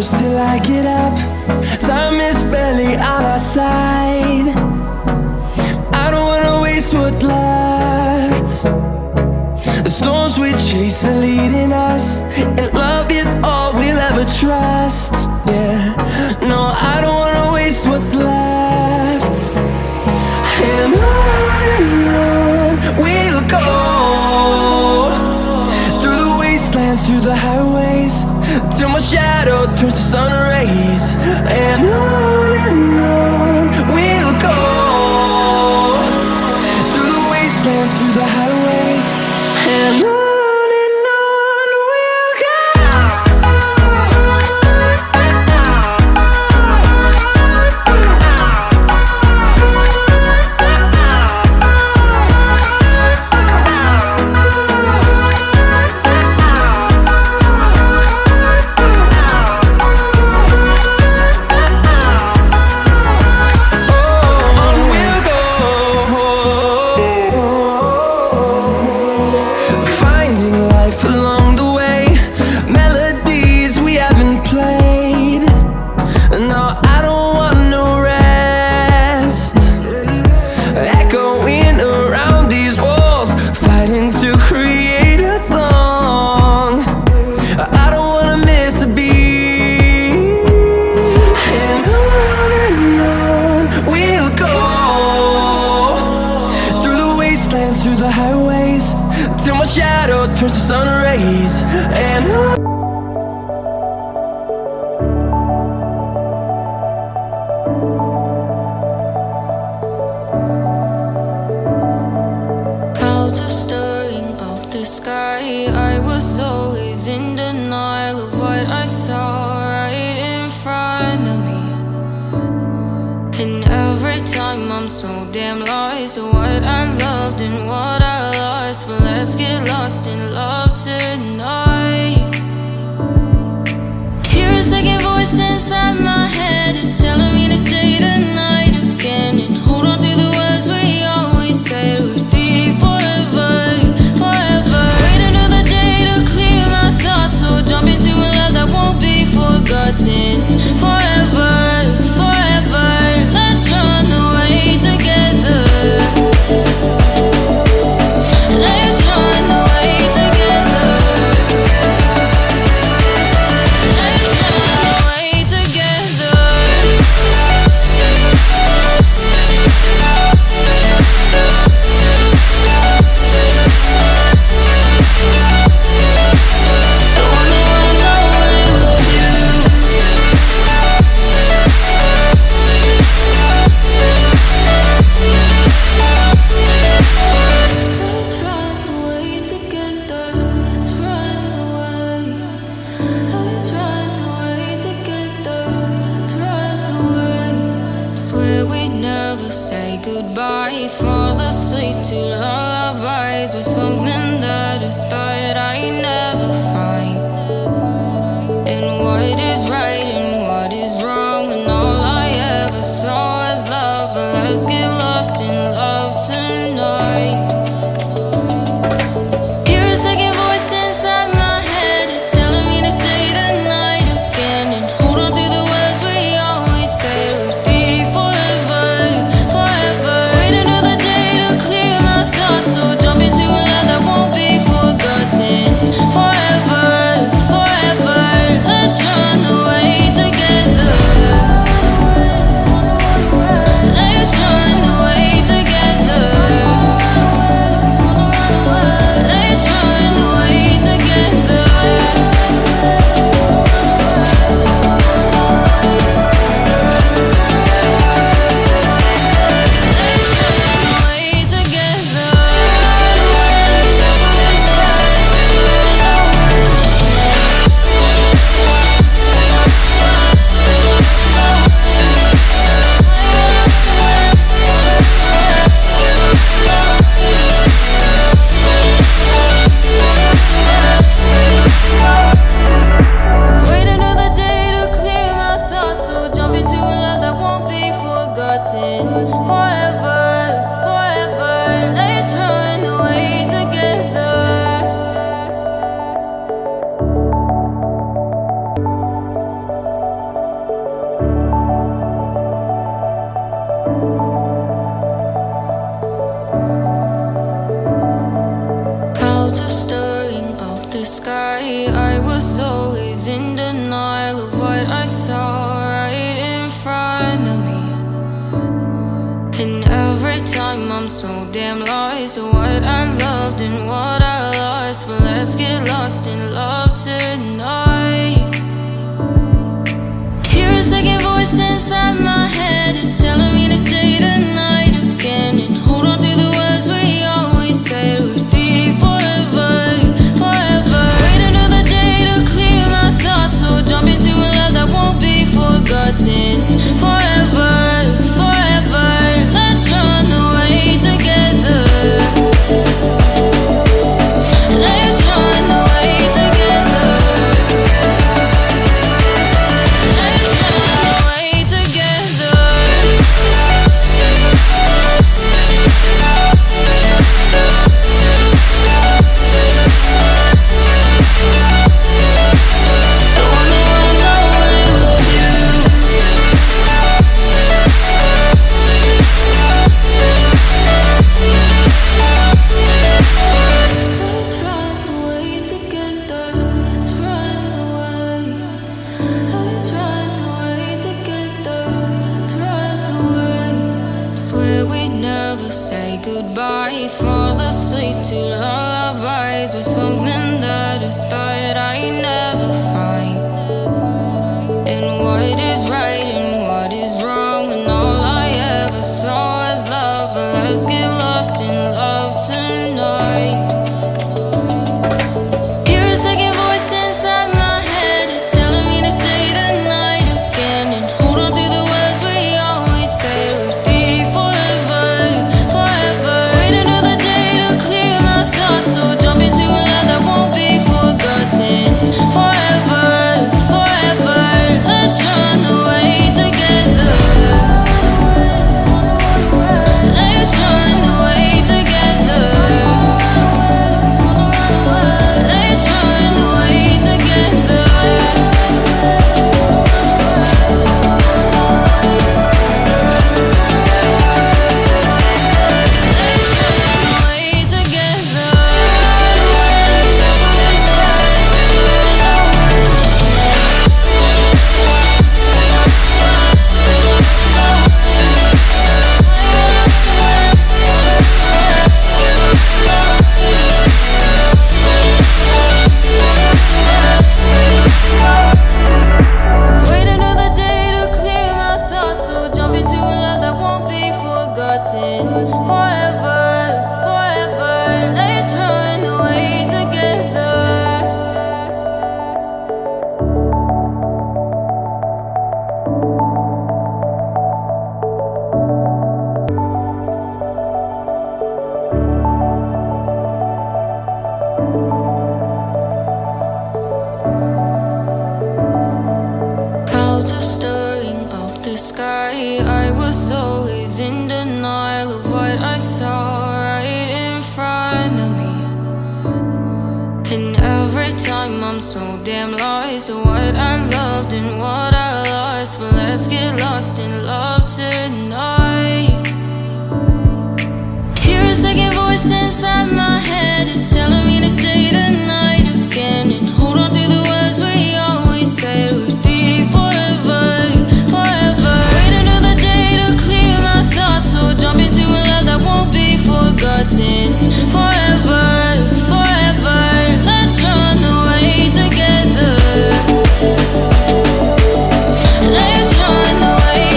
close till I get up. Time is barely on our side. I don't wanna waste what's left. The storms we chase are leading us, and love is all we'll ever trust. Yeah, no, I don't wanna waste what's left. And on we'll go, through the wastelands, through the highways, till my shadow turns to sun rays. And on we'll go, through the wastelands, through the highways, and on. Through the highways, till my shadow turns to sun rays. And clouds are stirring up the sky. I was always in denial of what I saw right in front of me. And every time I'm so damn lost to what I loved and what I lost. But let's get lost in love tonight. Hear a second voice inside my head, it's telling me to stay the night again, and hold on to the words we always said would be forever, forever. Wait another day to clear my thoughts, so jump into a love that won't be forgotten. Forever, forever, let's run away together. Let's run away together. Let's run away together. I wanna run away with you. Let's run away together. Let's run away. Let's run away together. Let's run away. Swear we'd never say goodbye. Fall asleep to lullabies with something that I thought I'd never find. And what is right and what is wrong, and all I ever saw was love. But let's get lost in love tonight. Hear a second voice inside my head, it's telling me to stay the night again, and hold on to the words we always said would be forever, forever. Wait another day to clear my thoughts, so jump into a love that won't be forgotten. Forever, forever, let's run away together. Let's run away together. Let's run away together. Let's run away together. Wait another day to clear my thoughts, so jump into a love that won't be forgotten. Forever, forever, let's run away together. clouds are stirring up the sky. I was always in denial of what I saw right in front of me. And every time I'm so damn lost to what I loved and what I lost. But let's get lost in love tonight. Hear a second voice inside my head. It's telling me to stay tonight again and hold on to the words we always said would be forever, forever. Wait another day to clear my thoughts, so jump into a love that won't be forgotten. Forever, forever. Let's run away together. Let's run away together. Let's run away together. I wanna run away with you. Let's run away together. Let's run away. Let's run away together. Let's run away. Swear we'd never say goodbye. Fall asleep to lullabies with something that I thought I never